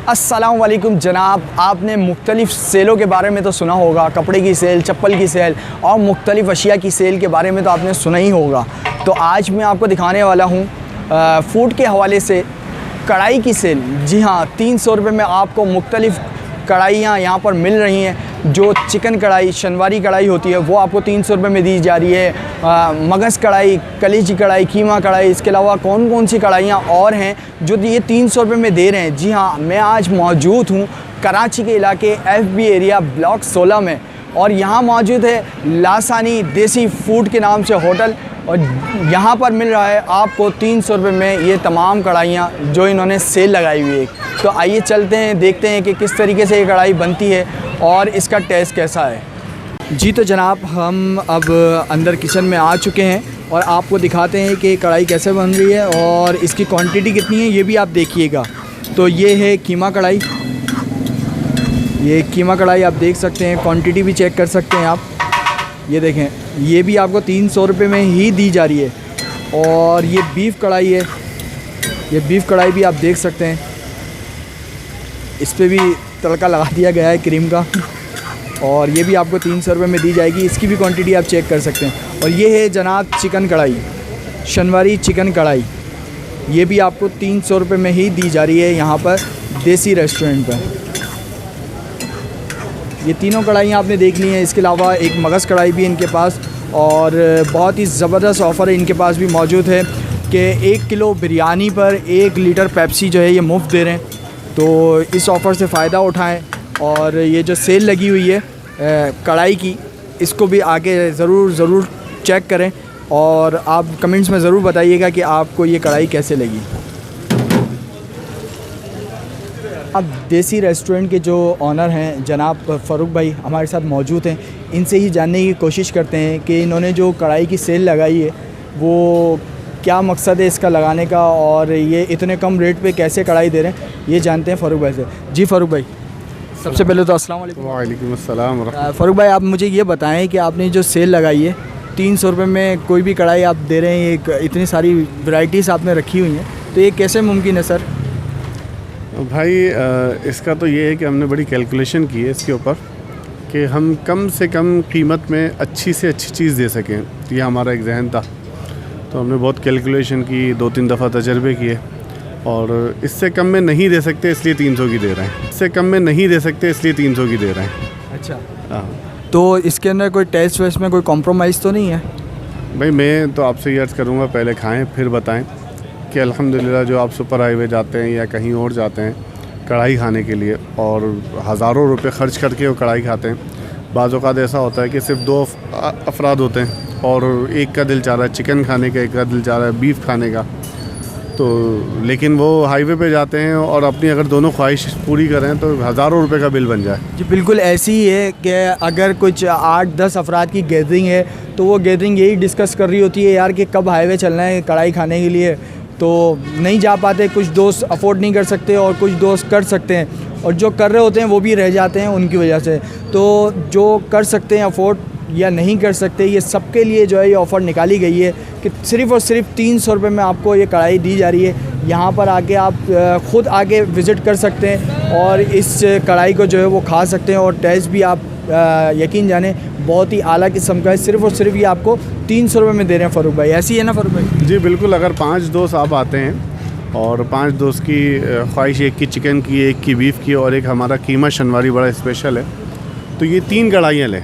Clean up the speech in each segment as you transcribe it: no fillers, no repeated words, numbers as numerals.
अस्सलाम वालेकुम जनाब, आपने मुख्तलिफ़ सेलों के बारे में तो सुना होगा, कपड़े की सेल, चप्पल की सेल और मुख्तलिफ़ अशिया की सेल के बारे में तो आपने सुना ही होगा। तो आज मैं आपको दिखाने वाला हूँ फ़ूड के हवाले से कढ़ाई की सेल। जी हाँ, 300 रुपये में आपको मुख्तलिफ़ कढ़ाइयाँ यहाँ पर मिल रही हैं। जो चिकन कढ़ाई, शनवारी कढ़ाई होती है वो आपको 300 रुपये में दी जा रही है। मगज़ कढ़ाई, कलेजी कढ़ाई, कीमा कढ़ाई, इसके अलावा कौन कौन सी कढ़ाइयाँ और हैं जो ये 300 रुपये में दे रहे हैं। जी हाँ, मैं आज मौजूद हूँ कराची के इलाके FB एरिया ब्लॉक 16 में और यहाँ मौजूद है लासानी देसी फ़ूड के नाम से होटल और यहाँ पर मिल रहा है आपको 300 रुपये में ये तमाम कढ़ाइयाँ जो इन्होंने सेल लगाई हुई है। तो आइए चलते हैं, देखते हैं कि किस तरीके से ये कढ़ाई बनती है और इसका टेस्ट कैसा है। जी तो जनाब, हम अब अंदर किचन में आ चुके हैं और आपको दिखाते हैं कि कढ़ाई कैसे बन रही है और इसकी क्वांटिटी कितनी है ये भी आप देखिएगा। तो ये है कीमा कढ़ाई, ये कीमा कढ़ाई आप देख सकते हैं, क्वांटिटी भी चेक कर सकते हैं आप। ये देखें, ये भी आपको 300 रुपये में ही दी जा रही है। और ये बीफ कढ़ाई है, ये बीफ कढ़ाई भी आप देख सकते हैं, इस पर भी तड़का लगा दिया गया है क्रीम का और ये भी आपको 300 रुपये में दी जाएगी। इसकी भी क्वांटिटी आप चेक कर सकते हैं। और ये है जनाब चिकन कढ़ाई, शनवारी चिकन कढ़ाई, ये भी आपको 300 रुपये में ही दी जा रही है यहाँ पर देसी रेस्टोरेंट पर। ये तीनों कढ़ाइयाँ आपने देख ली हैं। इसके अलावा एक मगज़ कढ़ाई भी इनके पास और बहुत ही ज़बरदस्त ऑफ़र है इनके पास भी मौजूद है कि 1 किलो बिरयानी पर 1 लीटर पेप्सी जो है ये मुफ्त दे रहे हैं। तो इस ऑफ़र से फ़ायदा उठाएं और ये जो सेल लगी हुई है कढ़ाई की, इसको भी आगे ज़रूर चेक करें और आप कमेंट्स में ज़रूर बताइएगा कि आपको ये कढ़ाई कैसे लगी। अब देसी रेस्टोरेंट के जो ऑनर हैं जनाब फ़ारूक भाई हमारे साथ मौजूद हैं, इनसे ही जानने की कोशिश करते हैं कि इन्होंने जो कढ़ाई की सेल लगाई है वो क्या मकसद है इसका लगाने का और ये इतने कम रेट पे कैसे कढ़ाई दे रहे हैं, ये जानते हैं फ़ारूक भाई से। जी फ़ारूक भाई, सबसे पहले तो अस्सलाम वालेकुम। वालेकुम अस्सलाम। फ़ारूक भाई, आप मुझे ये बताएं कि आपने जो सेल लगाई है 300 रुपये में कोई भी कढ़ाई आप दे रहे हैं, एक इतनी सारी वैरायटीज़ आपने रखी हुई हैं, तो ये कैसे मुमकिन है सर? भाई इसका तो ये है कि हमने बड़ी कैलकुलेशन की है इसके ऊपर कि हम कम से कम कीमत में अच्छी से अच्छी चीज़ दे सकें। ये हमारा एक जहन था, तो हमने बहुत कैलकुलेशन की, 2-3 दफ़ा तजर्बे किए और इससे कम में नहीं दे सकते इसलिए 300 की दे रहे हैं, इससे कम में नहीं दे सकते इसलिए 300 की दे रहे हैं। अच्छा, हाँ। तो इसके अंदर कोई टेस्ट वेस्ट में कोई कॉम्प्रोमाइज़ तो नहीं है? भाई मैं तो आपसे ये अर्ज़ करूँगा, पहले खाएँ फिर बताएँ कि अल्हम्दुलिल्लाह जो आप सुपर हाईवे जाते हैं या कहीं और जाते हैं कढ़ाई खाने के लिए और हज़ारों रुपए ख़र्च करके वो कढ़ाई खाते हैं, बाज़ औक़ात ऐसा होता है कि सिर्फ 2 अफराद होते हैं और एक का दिल चाह रहा है चिकन खाने का, एक का दिल चाह रहा है बीफ खाने का। तो लेकिन वो हाईवे पे जाते हैं और अपनी अगर दोनों ख्वाहिश पूरी करें तो हज़ारों रुपए का बिल बन जाए। जी बिल्कुल ऐसी ही है कि अगर कुछ 8-10 अफराद की गैदरिंग है तो वो गैदरिंग यही डिस्कस कर रही होती है यार कि कब हाईवे चलना है कढ़ाई खाने के लिए, तो नहीं जा पाते। कुछ दोस्त अफोर्ड नहीं कर सकते और कुछ दोस्त कर सकते हैं और जो कर रहे होते हैं वो भी रह जाते हैं उनकी वजह से। तो जो कर सकते हैं अफोर्ड या नहीं कर सकते, ये सबके लिए जो है ये ऑफ़र निकाली गई है कि सिर्फ़ और सिर्फ 300 रुपये में आपको ये कढ़ाई दी जा रही है। यहाँ पर आके आप ख़ुद आके विज़िट कर सकते हैं और इस कढ़ाई को जो है वो खा सकते हैं और टेस्ट भी आप यकीन जाने बहुत ही आला किस्म का है। सिर्फ़ और सिर्फ ये आपको 300 रुपये में दे रहे हैं फ़ारूक भाई, ऐसी है ना फ़ारूक भाई? जी बिल्कुल। अगर 5 दोस्त आप आते हैं और 5 दोस्त की ख्वाहिश, एक की चिकन की, एक की बीफ की और एक हमारा कीमा शनवारी बड़ा स्पेशल है, तो ये 3 कढ़ाइयाँ लें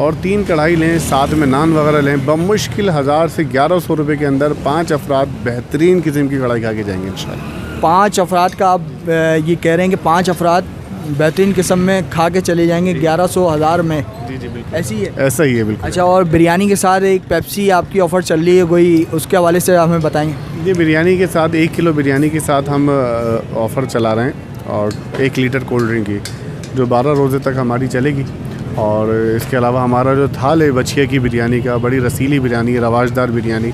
और 3 कढ़ाई लें, साथ में नान वगैरह लें, बमुश्किल 1000 से 1100 रुपये के अंदर 5 अफराद बेहतरीन किस्म की कढ़ाई खा के जाएंगे इंशाल्लाह। 5 अफराद का आप ये कह रहे हैं कि 5 अफराद बेहतरीन किस्म में खा के चले जाएंगे 1100-1000 में? जी जी बिल्कुल ऐसी है, ऐसा ही है बिल्कुल। अच्छा, और बिरयानी के साथ एक पेप्सी आपकी ऑफ़र चल रही है कोई, उसके हवाले से हमें बताएंगे? ये बिरयानी के साथ 1 किलो बिरयानी के साथ हम ऑफ़र चला रहे हैं और 1 लीटर कोल्ड ड्रिंक की, जो 12 रोज़े तक हमारी चलेगी। और इसके अलावा हमारा जो थाल है बछिया की बिरयानी का, बड़ी रसीली बिरयानी, रवाजदार बिरयानी,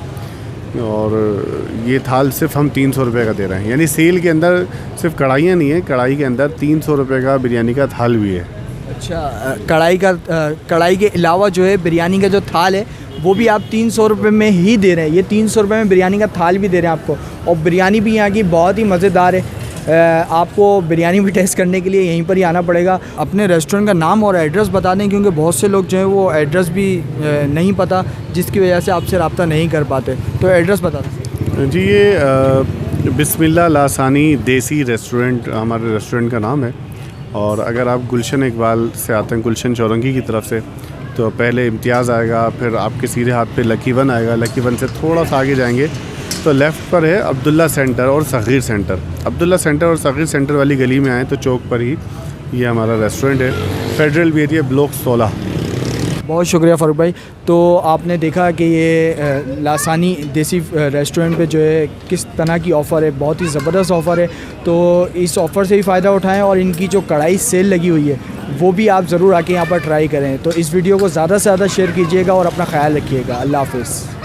और ये थाल सिर्फ हम 300 रुपये का दे रहे हैं। यानी सेल के अंदर सिर्फ कढ़ाइयाँ नहीं है, कढ़ाई के अंदर 300 रुपये का बिरयानी का थाल भी है। अच्छा, कढ़ाई के अलावा जो है बिरयानी का जो थाल है वो भी आप 300 रुपये में ही दे रहे हैं। ये 300 रुपये में बिरयानी का थाल भी दे रहे हैं आपको और बिरयानी भी यहाँ की बहुत ही मज़ेदार है। आपको बिरयानी भी टेस्ट करने के लिए यहीं पर ही आना पड़ेगा। अपने रेस्टोरेंट का नाम और एड्रेस बता दें, क्योंकि बहुत से लोग जो है वो एड्रेस भी नहीं पता, जिसकी वजह से आपसे रब्ता नहीं कर पाते। तो एड्रेस बता दें जी। ये बिस्मिल्लाह लासानी देसी रेस्टोरेंट हमारे रेस्टोरेंट का नाम है। और अगर आप गुलशन इकबाल से आते हैं, गुलशन चौरंगी की तरफ से, तो पहले इम्तियाज़ आएगा, फिर आपके सीधे हाथ पे लकी वन आएगा। लकी वन से थोड़ा सा आगे जाएंगे तो लेफ़्ट पर है अब्दुल्ला सेंटर और सग़ीर सेंटर। अब्दुल्ला सेंटर और सग़ीर सेंटर वाली गली में आए तो चौक पर ही ये हमारा रेस्टोरेंट है, फेडरल वी एरिया ब्लॉक 16। बहुत शुक्रिया फ़ारूक भाई। तो आपने देखा कि ये लासानी देसी रेस्टोरेंट पे जो है किस तरह की ऑफ़र है, बहुत ही ज़बरदस्त ऑफ़र है। तो इस ऑफ़र से भी फ़ायदा उठाएं और इनकी जो कढ़ाई सेल लगी हुई है वो भी आप ज़रूर आके यहाँ पर ट्राई करें। तो इस वीडियो को ज़्यादा से ज़्यादा शेयर कीजिएगा और अपना ख्याल रखिएगा। अल्लाह हाफ़िज़।